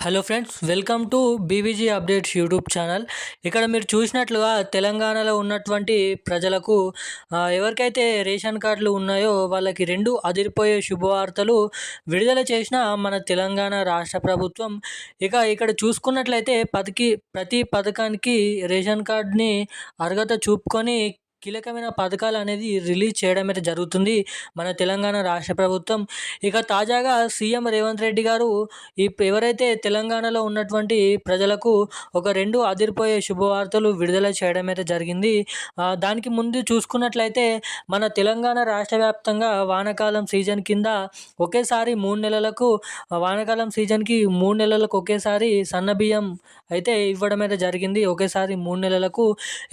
Hello friends, welcome to BVG updates YouTube channel. ఇక్కడ మీరు చూసినట్లుగా తెలంగాణలో ఉన్నటువంటి ప్రజలకు ఎవరికైతే రేషన్ కార్డులు ఉన్నాయో వాళ్ళకి 2 అదిరిపోయే శుభవార్తలు విడుదల చేసిన మన తెలంగాణ రాష్ట్ర ప్రభుత్వం. ఇక్కడ చూసుకున్నట్లయితే ప్రతి పథకానికి రేషన్ కార్డ్‌ని అర్హత చూపుకొని కీలకమైన పథకాలు అనేది రిలీజ్ చేయడం అయితే జరుగుతుంది మన తెలంగాణ రాష్ట్ర ప్రభుత్వం. తాజాగా సీఎం రేవంత్ రెడ్డి గారు ఎవరైతే తెలంగాణలో ఉన్నటువంటి ప్రజలకు ఒక 2 అదిరిపోయే శుభవార్తలు విడుదల చేయడం అయితే జరిగింది. దానికి ముందు చూసుకున్నట్లయితే మన తెలంగాణ రాష్ట్ర వ్యాప్తంగా వానాకాలం సీజన్ కింద ఒకేసారి 3 నెలలకు వానాకాలం సీజన్‌కి 3 నెలలకు ఒకేసారి సన్నబియ్యం అయితే ఇవ్వడం అయితే జరిగింది. ఒకేసారి 3 నెలలకు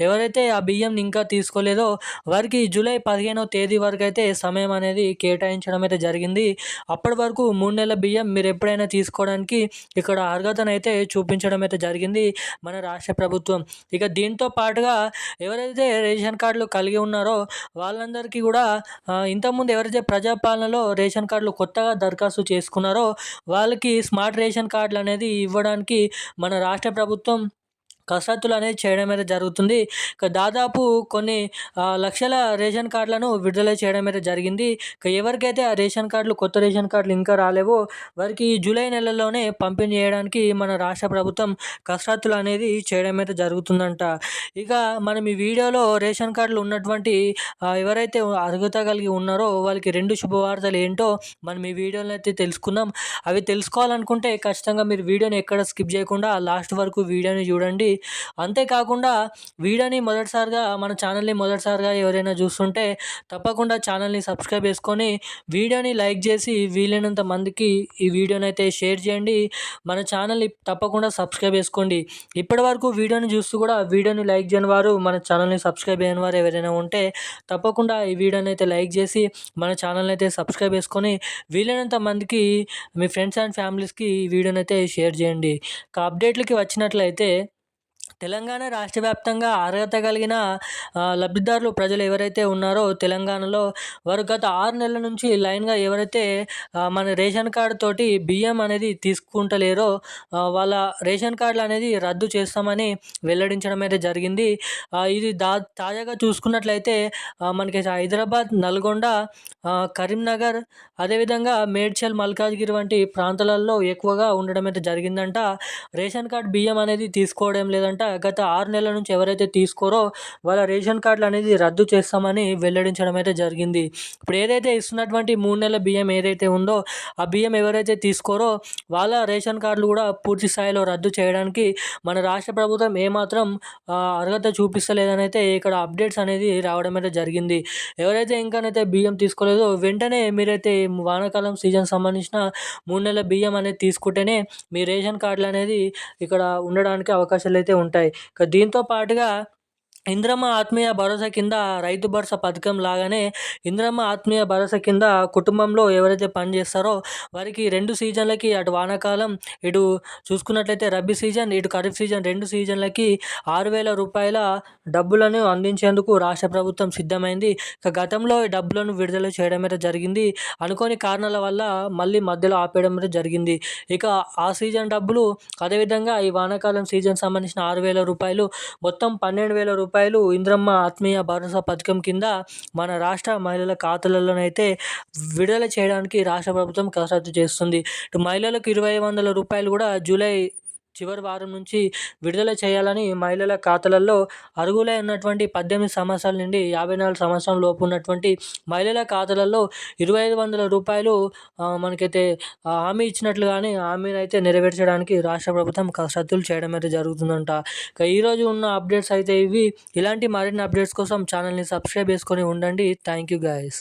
ఎవరైతే ఆ బియ్యంని ఇంకా తీసుకోలేదో వారికి జూలై 15వ తేదీ వరకైతే సమయం అనేది కేటాయించడం అయితే జరిగింది. అప్పటి వరకు 3 నెలల బియ్యం మీరు ఎప్పుడైనా తీసుకోవడానికి ఇక్కడ అర్హతనైతే చూపించడం అయితే జరిగింది మన రాష్ట్ర ప్రభుత్వం. దీంతో పాటుగా ఎవరైతే రేషన్ కార్డులు కలిగి ఉన్నారో వాళ్ళందరికీ కూడా ఇంతకుముందు ఎవరైతే ప్రజాపాలనలో రేషన్ కార్డులు కొత్తగా దరఖాస్తు చేసుకున్నారో వాళ్ళకి స్మార్ట్ రేషన్ కార్డులు అనేది ఇవ్వడానికి మన రాష్ట్ర ప్రభుత్వం కసరత్తులు అనేది చేయడం అయితే జరుగుతుంది. దాదాపు కొన్ని లక్షల రేషన్ కార్డులను విడుదల చేయడం అయితే జరిగింది. ఎవరికైతే ఆ రేషన్ కార్డులు కొత్త రేషన్ కార్డులు ఇంకా రాలేవో వారికి జూలై నెలలోనే పంపిణీ చేయడానికి మన రాష్ట్ర ప్రభుత్వం కసరత్తులు అనేది చేయడం అయితే జరుగుతుందంట. మనం ఈ వీడియోలో రేషన్ కార్డులు ఉన్నటువంటి ఎవరైతే అర్హత కలిగి ఉన్నారో వాళ్ళకి 2 శుభవార్తలు ఏంటో మనం ఈ వీడియోలో అయితే తెలుసుకుందాం. అవి తెలుసుకోవాలనుకుంటే ఖచ్చితంగా మీరు వీడియోని ఎక్కడ స్కిప్ చేయకుండా లాస్ట్ వరకు వీడియోని చూడండి. అంతేకాకుండా మన ఛానల్ని మొదటిసారిగా ఎవరైనా చూస్తుంటే తప్పకుండా ఛానల్ని సబ్స్క్రైబ్ చేసుకొని వీడియోని లైక్ చేసి వీలైనంత మందికి ఈ వీడియోని అయితే షేర్ చేయండి. మన ఛానల్ని తప్పకుండా సబ్స్క్రైబ్ చేసుకోండి. ఇప్పటివరకు వీడియోని చూస్తూ కూడా వీడియోని లైక్ చేయని వారు, మన ఛానల్ని సబ్స్క్రైబ్ చేయని వారు ఎవరైనా ఉంటే తప్పకుండా ఈ వీడియోని అయితే లైక్ చేసి మన ఛానల్ని అయితే సబ్స్క్రైబ్ చేసుకొని వీలైనంత మందికి మీ ఫ్రెండ్స్ అండ్ ఫ్యామిలీస్కి ఈ వీడియోని అయితే షేర్ చేయండి. అప్డేట్లకి వచ్చినట్లయితే తెలంగాణ రాష్ట్ర వ్యాప్తంగా అర్హత కలిగిన లబ్ధిదారులు ప్రజలు ఎవరైతే ఉన్నారో తెలంగాణలో వారు గత 6 నెలల నుంచి లైన్గా ఎవరైతే మన రేషన్ కార్డు తోటి బియ్యం అనేది తీసుకుంటలేరో వాళ్ళ రేషన్ కార్డులు అనేది రద్దు చేస్తామని వెల్లడించడం అయితే జరిగింది. ఇది తాజాగా చూసుకున్నట్లయితే మనకి హైదరాబాద్, నల్గొండ, కరీంనగర్, అదేవిధంగా మేడ్చల్, మల్కాజ్గిరి వంటి ప్రాంతాలలో ఎక్కువగా ఉండడం అయితే జరిగిందంట. రేషన్ కార్డు బియ్యం అనేది తీసుకోవడం లేదంట. గత 6 నెలల నుంచి ఎవరైతే తీసుకోరో వాళ్ళ రేషన్ కార్డులు అనేది రద్దు చేస్తామని వెల్లడించడం అయితే జరిగింది. ఇప్పుడు ఏదైతే ఇస్తున్నటువంటి 3 నెలల బియ్యం ఏదైతే ఉందో ఆ బియ్యం ఎవరైతే తీసుకోరో వాళ్ళ రేషన్ కార్డులు కూడా పూర్తి స్థాయిలో రద్దు చేయడానికి మన రాష్ట్ర ప్రభుత్వం ఏమాత్రం అర్హత చూపిస్తలేదని అయితే ఇక్కడ అప్డేట్స్ అనేది రావడం అయితే జరిగింది. ఎవరైతే ఇంకానైతే బియ్యం తీసుకోలేదో వెంటనే మీరైతే వానాకాలం సీజన్ సంబంధించిన 3 నెలల బియ్యం అనేది తీసుకుంటేనే మీ రేషన్ కార్డులు అనేది ఇక్కడ ఉండడానికి అవకాశాలు అయితే ఉంటాయి. దీంతో పాటుగా ఇందిరమ్మ ఆత్మీయ భరోసా కింద రైతు భరోసా పథకం లాగానే ఇందిరమ్మ ఆత్మీయ భరోసా కింద కుటుంబంలో ఎవరైతే పనిచేస్తారో వారికి 2 సీజన్లకి అటు వానాకాలం, ఇటు చూసుకున్నట్లయితే రబీ సీజన్, ఇటు ఖరీఫ్ సీజన్ 2 సీజన్లకి 6,000 రూపాయల డబ్బులను అందించేందుకు రాష్ట్ర ప్రభుత్వం సిద్ధమైంది. గతంలో ఈ డబ్బులను విడుదల చేయడం అయితే జరిగింది. అనుకోని కారణాల వల్ల మళ్ళీ మధ్యలో ఆపేయడం అయితే జరిగింది. ఆ సీజన్ డబ్బులు, అదేవిధంగా ఈ వానాకాలం సీజన్ సంబంధించిన 6,000 రూపాయలు, మొత్తం 12,000 రూపాయలు ఇందిరమ్మ ఆత్మీయ భరోసా పథకం కింద మన రాష్ట్ర మహిళల ఖాతాలలోనైతే విడుదల చేయడానికి రాష్ట్ర ప్రభుత్వం కసరత్తు చేస్తుంది. ఇటు మహిళలకు 2,500 రూపాయలు కూడా జూలై చివరి వారం నుంచి విడుదల చేయాలని మహిళల ఖాతాలలో అర్హులై ఉన్నటువంటి 18 సంవత్సరాల నుండి 54 సంవత్సరాల లోపు ఉన్నటువంటి మహిళల ఖాతాలలో 2,500 రూపాయలు మనకైతే హామీ ఇచ్చినట్లుగానే హామీని అయితే నెరవేర్చడానికి రాష్ట్ర ప్రభుత్వం కసరత్తులు చేయడం అయితే జరుగుతుందంట. ఈరోజు ఉన్న అప్డేట్స్ అయితే ఇవి. ఇలాంటి మరిన్ని అప్డేట్స్ కోసం ఛానల్ని సబ్స్క్రైబ్ చేసుకొని ఉండండి. Thank you guys.